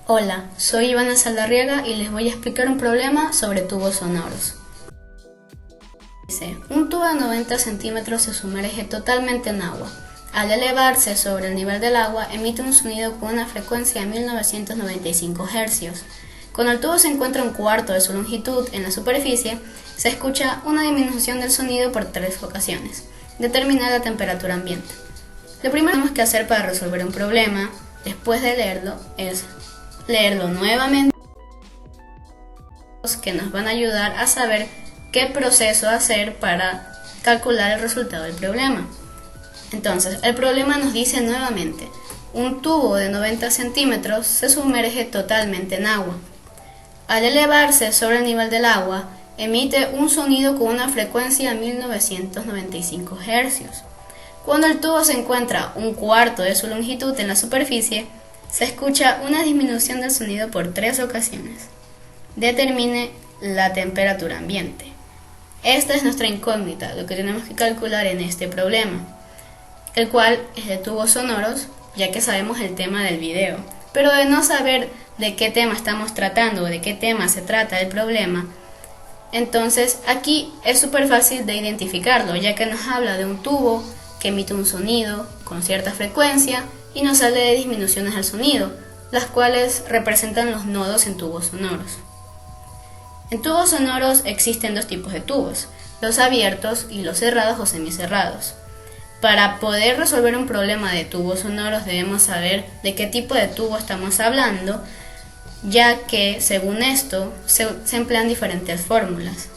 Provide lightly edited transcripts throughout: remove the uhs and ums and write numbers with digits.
Hola, soy Ivana Saldarriaga y les voy a explicar un problema sobre tubos sonoros. Dice, un tubo de 90 centímetros se sumerge totalmente en agua. Al elevarse sobre el nivel del agua, emite un sonido con una frecuencia de 1995 Hz. Cuando el tubo se encuentra a un cuarto de su longitud en la superficie, se escucha una disminución del sonido por 3 ocasiones. Determina la temperatura ambiente. Lo primero que tenemos que hacer para resolver un problema, después de leerlo, es leerlo nuevamente, que nos van a ayudar a saber qué proceso hacer para calcular el resultado del problema. Entonces, el problema nos dice nuevamente, un tubo de 90 centímetros se sumerge totalmente en agua. Al elevarse sobre el nivel del agua, emite un sonido con una frecuencia de 1995 Hz. Cuando el tubo se encuentra un cuarto de su longitud en la superficie, se escucha una disminución del sonido por 3 ocasiones. Determine la temperatura ambiente. Esta es nuestra incógnita, lo que tenemos que calcular en este problema, el cual es de tubos sonoros, ya que sabemos el tema del video. Pero de no saber de qué tema estamos tratando o de qué tema se trata el problema, entonces aquí es súper fácil de identificarlo, ya que nos habla de un tubo que emite un sonido con cierta frecuencia y nos habla de disminuciones al sonido, las cuales representan los nodos en tubos sonoros. En tubos sonoros existen dos tipos de tubos, los abiertos y los cerrados o semicerrados. Para poder resolver un problema de tubos sonoros debemos saber de qué tipo de tubo estamos hablando, ya que según esto se emplean diferentes fórmulas.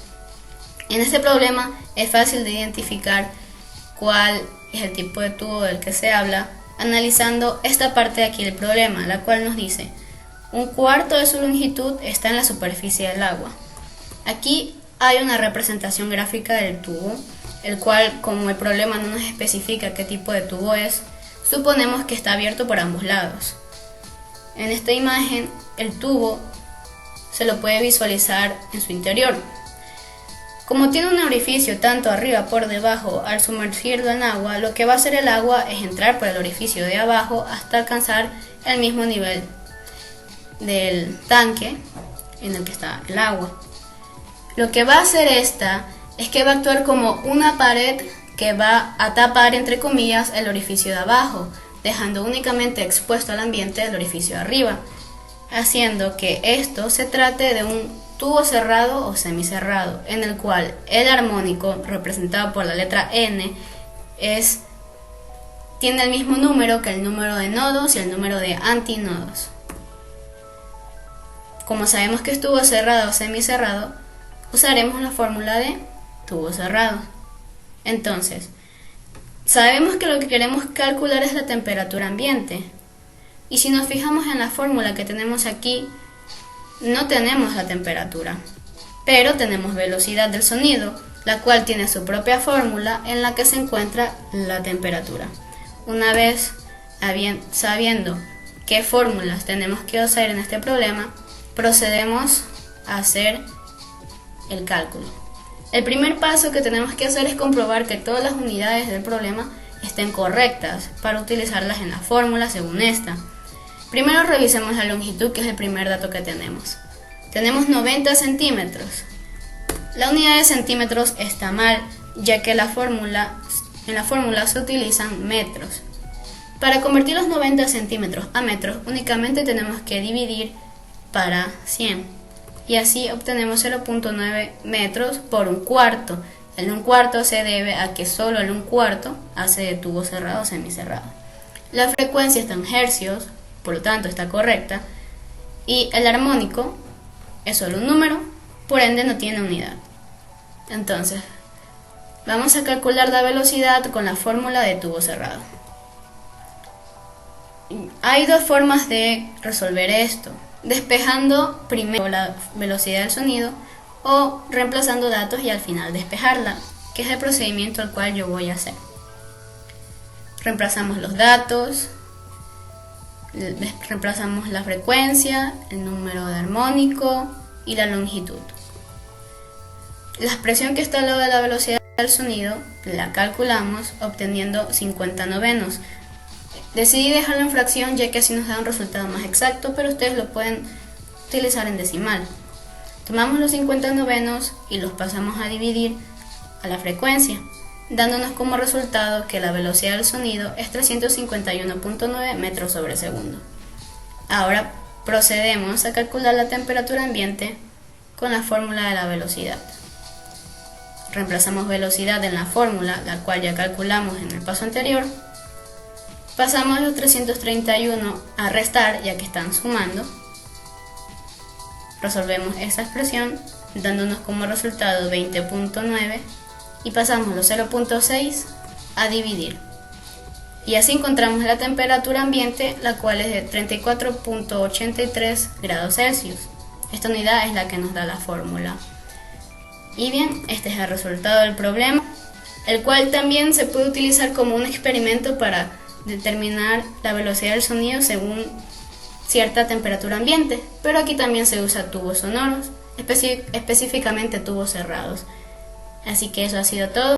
En este problema es fácil de identificar cuál es el tipo de tubo del que se habla, analizando esta parte de aquí del problema, la cual nos dice, un cuarto de su longitud está en la superficie del agua. Aquí hay una representación gráfica del tubo, el cual, como el problema no nos especifica qué tipo de tubo es, suponemos que está abierto por ambos lados. En esta imagen, el tubo se lo puede visualizar en su interior. Como tiene un orificio tanto arriba por debajo, al sumergirlo en agua, lo que va a hacer el agua es entrar por el orificio de abajo hasta alcanzar el mismo nivel del tanque en el que está el agua. Lo que va a hacer esta es que va a actuar como una pared que va a tapar, entre comillas, el orificio de abajo, dejando únicamente expuesto al ambiente el orificio de arriba, haciendo que esto se trate de un tubo cerrado o semicerrado, en el cual el armónico, representado por la letra N, tiene el mismo número que el número de nodos y el número de antinodos. Como sabemos que es tubo cerrado o semicerrado, usaremos la fórmula de tubo cerrado. Entonces, sabemos que lo que queremos calcular es la temperatura ambiente. Y si nos fijamos en la fórmula que tenemos aquí, no tenemos la temperatura, pero tenemos velocidad del sonido, la cual tiene su propia fórmula en la que se encuentra la temperatura. Una vez sabiendo qué fórmulas tenemos que usar en este problema, procedemos a hacer el cálculo. El primer paso que tenemos que hacer es comprobar que todas las unidades del problema estén correctas para utilizarlas en la fórmula según esta. Primero revisemos la longitud, que es el primer dato que tenemos. Tenemos 90 centímetros. La unidad de centímetros está mal, ya que en la fórmula se utilizan metros. Para convertir los 90 centímetros a metros, únicamente tenemos que dividir para 100. Y así obtenemos 0.9 metros por un cuarto. El un cuarto se debe a que solo el un cuarto hace de tubo cerrado o semicerrado. La frecuencia está en hercios, por lo tanto está correcta, y el armónico es solo un número, por ende no tiene unidad. Entonces, vamos a calcular la velocidad con la fórmula de tubo cerrado. Hay dos formas de resolver esto: despejando primero la velocidad del sonido o reemplazando datos y al final despejarla, que es el procedimiento al cual yo voy a hacer. Reemplazamos los datos, reemplazamos la frecuencia, el número de armónico y la longitud. La expresión que está al lado de la velocidad del sonido la calculamos obteniendo 50 novenos. Decidí dejarlo en fracción ya que así nos da un resultado más exacto, pero ustedes lo pueden utilizar en decimal. Tomamos los 50 novenos y los pasamos a dividir a la frecuencia, dándonos como resultado que la velocidad del sonido es 351.9 metros sobre segundo. Ahora procedemos a calcular la temperatura ambiente con la fórmula de la velocidad. Reemplazamos velocidad en la fórmula, la cual ya calculamos en el paso anterior. Pasamos los 331 a restar, ya que están sumando. Resolvemos esta expresión, dándonos como resultado 20.9 y pasamos los 0.6 a dividir. Y así encontramos la temperatura ambiente, la cual es de 34.83 grados Celsius. Esta unidad es la que nos da la fórmula. Y bien, este es el resultado del problema, el cual también se puede utilizar como un experimento para determinar la velocidad del sonido según cierta temperatura ambiente, pero aquí también se usa tubos sonoros, específicamente tubos cerrados. Así que eso ha sido todo.